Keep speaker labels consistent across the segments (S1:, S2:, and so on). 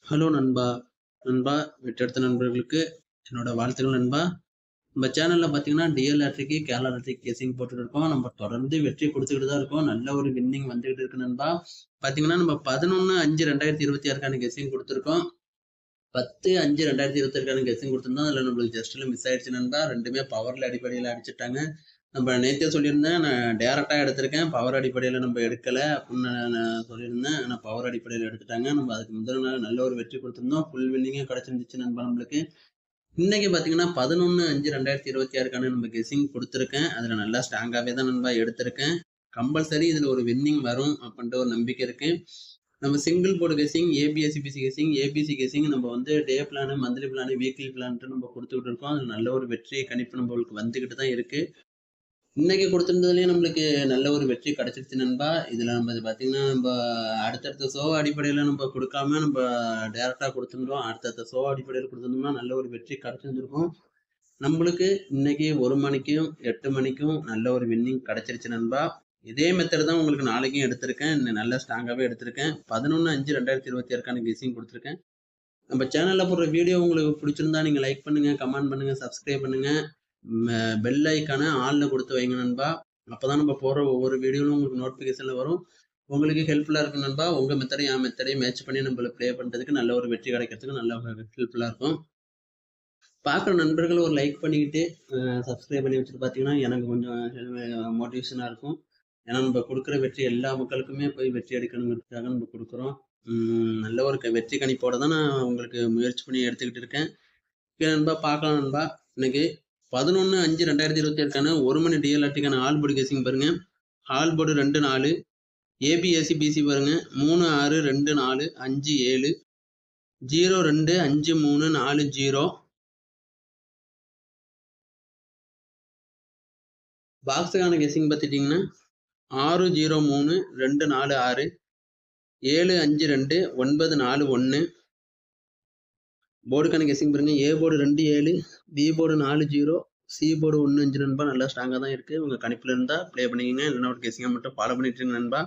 S1: Hello நண்பா. நண்பா, வெற்றெடுத்த நண்பர்களுக்கு என்னோட வாழ்த்துக்கள் நண்பா. நம்ம சேனல்ல பார்த்தீங்கன்னா, டிஎல் லாட்டரிக்கு, கேரளா லாட்டரிக்கு கெஸ்ஸிங் போட்டுட்டு இருக்கோம். நம்ம தொடர்ந்து வெற்றி குடுத்துக்கிட்டு தான் இருக்கோம். நல்ல ஒரு வின்னிங் வந்துகிட்டு இருக்கு நண்பா. பார்த்தீங்கன்னா, நம்ம 11/5/2026க்கான கெஸ்ஸிங் குடுத்துருக்கோம். 10/5/2026க்கான கெஸ்ஸிங் குடுத்திருந்தோம். அதில நம்மளுக்கு ஜஸ்ட்ல மிஸ் ஆயிடுச்சு நண்பா. 2மே பவர்ல அடிப்படையில அடிச்சுட்டாங்க. நம்ம நேத்தே சொல்லியிருந்தேன். நான் டைரக்ட்டா எடுத்திருக்கேன். பவர் அடிப்படையில நம்ம எடுக்கல அப்படின்னு நான் சொல்லியிருந்தேன். ஆனா பவர் அடிப்படையில எடுத்துட்டாங்க. நம்ம அதுக்கு முதல் நாள் நல்ல ஒரு வெற்றி குடுத்திருந்தோம். ஃபுல் வின்னிங்கே கிடைச்சிருந்துச்சு நண்பா நம்மளுக்கு. இன்னைக்கு பார்த்தீங்கன்னா 11/5/2026க்கான நம்ம கெஸ்ஸிங் குடுத்துருக்கேன். அதுல நல்லா ஸ்ட்ராங்காவே தான் நண்பா எடுத்திருக்கேன். கம்பல்சரி இதுல ஒரு வின்னிங் வரும் அப்படின்ற ஒரு நம்பிக்கை இருக்கு. நம்ம single board guessing, ABSCBC guessing, ABC guessing நம்ம வந்து day plan, monthly plan, weekly பிளான்ட்டு நம்ம குடுத்துக்கிட்டு இருக்கோம். அது நல்ல ஒரு வெற்றி கணிப்பு நம்மளுக்கு வந்துகிட்டு தான் இருக்கு. இன்னைக்கு கொடுத்திருந்ததுலயும் நம்மளுக்கு நல்ல ஒரு வெற்றி கிடைச்சிருச்சு நண்பா. இதுல நம்ம பார்த்தீங்கன்னா, நம்ம அடுத்தடுத்த ஷோ அடிப்படையில நம்ம குடுக்காம நம்ம டைரக்ட்டா குடுத்திருந்தோம். அடுத்தடுத்த ஷோ அடிப்படையில குடுத்திருந்தோம்னா நல்ல ஒரு வெற்றி கிடைச்சிருந்திருக்கும். நம்மளுக்கு இன்னைக்கு 1 மணிக்கும், 8 மணிக்கும் நல்ல ஒரு வின்னிங் கிடைச்சிருச்சு நண்பா. இதே மெத்தட் தான் உங்களுக்கு நாளைக்கும் எடுத்திருக்கேன். இன்னும் நல்லா ஸ்ட்ராங்காவே எடுத்திருக்கேன். 11/5/2026க்கான கெஸ்ஸிங் குடுத்திருக்கேன். நம்ம சேனல்ல போடுற வீடியோ உங்களுக்கு பிடிச்சிருந்தா நீங்க லைக் பண்ணுங்க, கமெண்ட் பண்ணுங்க, சப்ஸ்கிரைப் பண்ணுங்க. பெல் ஐக்கான ஆல்ல கொடுத்து வைங்க நண்பா. அப்பதான் நம்ம போடுற ஒவ்வொரு வீடியோவும் உங்களுக்கு நோட்டிபிகேஷன்ல வரும். உங்களுக்கு ஹெல்ப்ஃபுல்லா இருக்கும் நண்பா. உங்க மெத்தடையும் என் மெத்தடையும் மேட்ச் பண்ணி நம்மள ப்ளே பண்றதுக்கு நல்ல ஒரு வெற்றி கிடைக்கிறதுக்கு நல்ல ஹெல்ப்ஃபுல்லா இருக்கும். பார்க்குற நண்பர்கள் ஒரு லைக் பண்ணிக்கிட்டு சப்ஸ்கிரைப் பண்ணி வச்சுட்டு பார்த்தீங்கன்னா எனக்கு கொஞ்சம் மோட்டிவேஷனாக இருக்கும். ஏன்னா நம்ம கொடுக்குற வெற்றி எல்லா மக்களுக்குமே போய் வெற்றி அடிக்கணுங்கிறதுக்காக நம்ம கொடுக்குறோம். நல்ல ஒரு வெற்றி கணிப்போட தான் நான் உங்களுக்கு முயற்சி பண்ணி எடுத்துக்கிட்டு இருக்கேன். ஓகே நண்பா, பார்க்கலாம் நண்பா. இன்னைக்கு 11/5/2026க்கான 1 மணி டிஎல்ஆர்டிக்கான ஆல் போர்டு கெஸ்ஸிங் பாருங்க. ஆல் போர்டு 2 4, ஏபிஎஸ்சி பிசி பாருங்க 3 6 2 4 5 7, 0 2 5 3 4 0. பாக்ஸுக்கான கெஸ்ஸிங் பார்த்துட்டிங்கன்னா 6 0 3 2 4 6, 7 5 2 9 4 1. போர்டுக்கான கெஸ்ஸிங் பாருங்க. A board 2 7, B board 4 0, C board 1 5 நண்பா. நல்லா ஸ்ட்ராங்காக தான் இருக்குது. உங்கள் கணிப்பில் இருந்தால் ப்ளே பண்ணிக்கங்க. இல்லைன்னா ஒரு கெஸ்ஸிங்கை மட்டும் ஃபாலோ பண்ணிட்டு இருங்க நண்பா.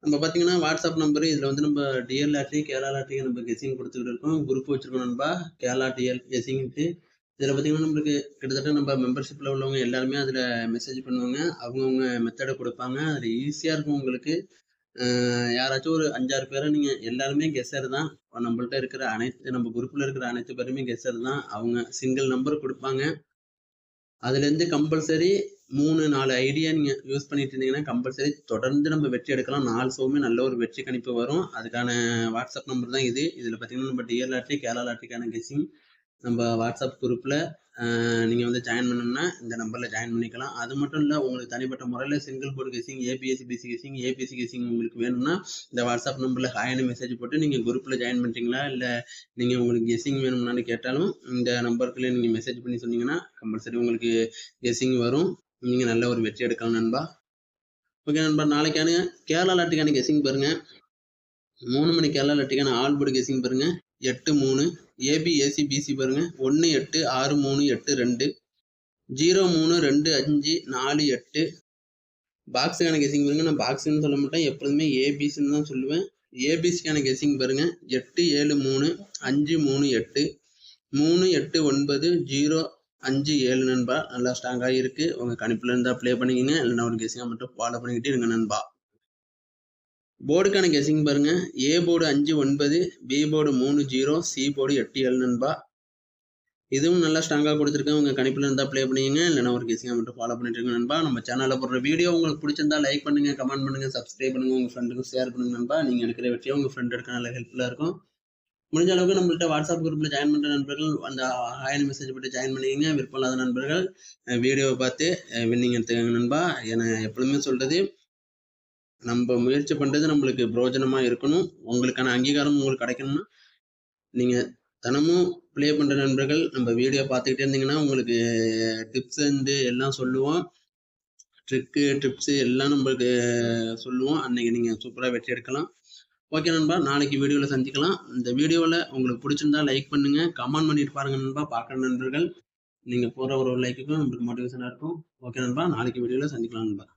S1: நம்ம பார்த்தீங்கன்னா வாட்ஸ்அப் நம்பரு இதில் வந்து நம்ம டிஎல் லாட்ரி, கேரளா லாட்ரி நம்ம கெஸ்ஸிங் கொடுத்துக்கிட்டு இருக்கோம். குரூப் வச்சுருக்கோம் நண்பா. கேரளா டிஎல் கெஸ்ஸிங்ட்டு இதில் பார்த்தீங்கன்னா நம்மளுக்கு கிட்டத்தட்ட நம்ம மெம்பர்ஷிப்பில் உள்ளவங்க எல்லாருமே அதில் மெசேஜ் பண்ணுவாங்க. அவங்கவுங்க மெத்தடை கொடுப்பாங்க. அதில் ஈஸியாக இருக்கும் உங்களுக்கு. யாராச்சும் ஒரு 5 6 பேரை நீங்கள் எல்லாருமே கெஸ்ஸர் தான். நம்மள்ட்ட இருக்கிற நம்ம குரூப்பில் இருக்கிற அனைத்து பேருமே கெஸ்ஸர் தான். அவங்க சிங்கிள் நம்பர் கொடுப்பாங்க. அதுலேருந்து கம்பல்சரி 3 4 ஐடியா நீங்கள் யூஸ் பண்ணிட்டு இருந்தீங்கன்னா கம்பல்சரி தொடர்ந்து நம்ம வெற்றி எடுக்கலாம். 4 ஷோவுமே நல்ல ஒரு வெற்றி கணிப்பு வரும். அதுக்கான வாட்ஸ்அப் நம்பர் தான் இது. இதில் பார்த்தீங்கன்னா நம்ம டிஎல் லாட்ரி, கேரளா லாட்ரிக்கான கெஸ்ஸிங் நம்ம வாட்ஸ்அப் குரூப்பில் நீங்கள் வந்து ஜாயின் பண்ணணும்னா இந்த நம்பரில் ஜாயின் பண்ணிக்கலாம். அது மட்டும் இல்லை, உங்களுக்கு தனிப்பட்ட முறையில் single board guessing, ABSC BC guessing, ABC guessing உங்களுக்கு வேணும்னா இந்த வாட்ஸ்அப் நம்பரில் ஹாய்னு மெசேஜ் போட்டு நீங்கள் குரூப்பில் ஜாயின் பண்ணிட்டீங்களா, இல்லை நீங்கள் உங்களுக்கு கெஸ்ஸிங் வேணும்னான்னு கேட்டாலும் இந்த நம்பருக்குள்ளே நீங்கள் மெசேஜ் பண்ணி சொன்னீங்கன்னா கம்பல்சரி உங்களுக்கு கெஸ்ஸிங் வரும். நீங்கள் நல்ல ஒரு வெற்றி எடுக்கலாம் நண்பா. ஓகே நண்பா, நாளைக்கான கேரளா லாட்ரிக்கான கெஸ்ஸிங் பாருங்கள். 3 மணி கேரளா லாட்ரிக்கான ஆல் போர்டு கெஸ்ஸிங் பாருங்க. 8 3, ஏபிஎஸ்சி பிசி பாருங்க. 1 8 6 3 8 2, 0 3 2 5 4 8. பாக்ஸுக்கான கெஸ்ஸிங் பாருங்க. நான் பாக்ஸுன்னு சொல்ல மாட்டேன், எப்பொழுதுமே ஏபிசின்னு தான் சொல்லுவேன். ஏபிசிக்கான கெஸ்ஸிங் பாருங்க. 8 7 3 5 3 8, 3 8 9 0 5 7 நண்பா. நல்லா ஸ்ட்ராங்காக இருக்குது. உங்கள் கணிப்பில் இருந்தால் ப்ளே பண்ணிக்கிங்க. இல்லைன்னா ஒரு கெஸ்ஸிங்காக மட்டும் ஃபாலோ பண்ணிக்கிட்டே இருங்க நண்பா. போர்டுக்கான கெஸ்ஸிங் பாருங்க. A board 5 9, B board 3 0, C board 8 7 நண்பா. இதுவும் நல்லா ஸ்ட்ராங்காக கொடுத்துருக்கேன். உங்கள் கணிப்பில் இருந்தால் ப்ளே பண்ணிங்க. இல்லைனா ஒரு கெஸ்ஸிங்காக மட்டும் ஃபாலோ பண்ணிட்டு இருங்க நண்பா. நம்ம சேனலில் போடுற வீடியோ உங்களுக்கு பிடிச்சிருந்தா லைக் பண்ணுங்க, கமெண்ட் பண்ணுங்க, சப்ஸ்கிரைப் பண்ணுங்க, உங்கள் ஃப்ரெண்டுக்கும் ஷேர் பண்ணுங்க நண்பா. நீங்கள் எடுக்கிற வெற்றியை உங்கள் ஃப்ரெண்ட் எடுக்க நல்ல ஹெல்ப்ஃபுல்லாக இருக்கும். முடிஞ்ச அளவுக்கு நம்மள்ட்ட வாட்ஸ்அப் குரூப்பில் ஜாயின் பண்ணுற நண்பர்கள் அந்த ஹாய்னு மெசேஜ் போட்டு ஜாயின் பண்ணிக்கிங்க. விருப்பம் இல்லாத நண்பர்கள் வீடியோவை பார்த்து வின்னிங் எடுத்துக்கங்க நண்பா. ஏன்னா எப்பொழுதுமே சொல்கிறது, நம்ம முயற்சி பண்ணுறது நம்மளுக்கு பிரயோஜனமாக இருக்கணும். உங்களுக்கான அங்கீகாரம் உங்களுக்கு கிடைக்கணும்னா நீங்கள் தினமும் ப்ளே பண்ணுற நண்பர்கள் நம்ம வீடியோ பார்த்துக்கிட்டே இருந்தீங்கன்னா உங்களுக்கு டிப்ஸ் வந்து எல்லாம் சொல்லுவோம். டிப்ஸு எல்லாம் நம்மளுக்கு சொல்லுவோம். அன்றைக்கி நீங்கள் சூப்பராக வெற்றி எடுக்கலாம். ஓகே நண்பா, நாளைக்கு வீடியோவில் சந்திக்கலாம். இந்த வீடியோவில் உங்களுக்கு பிடிச்சிருந்தா லைக் பண்ணுங்கள், கமெண்ட் பண்ணிட்டு பாருங்கள் நண்பா. பார்க்குற நண்பர்கள் நீங்கள் போகிற ஒரு லைக்குக்கும் நம்மளுக்கு மோட்டிவேஷனாக இருக்கும். ஓகே நண்பா, நாளைக்கு வீடியோவில் சந்திக்கலாம் நண்பா.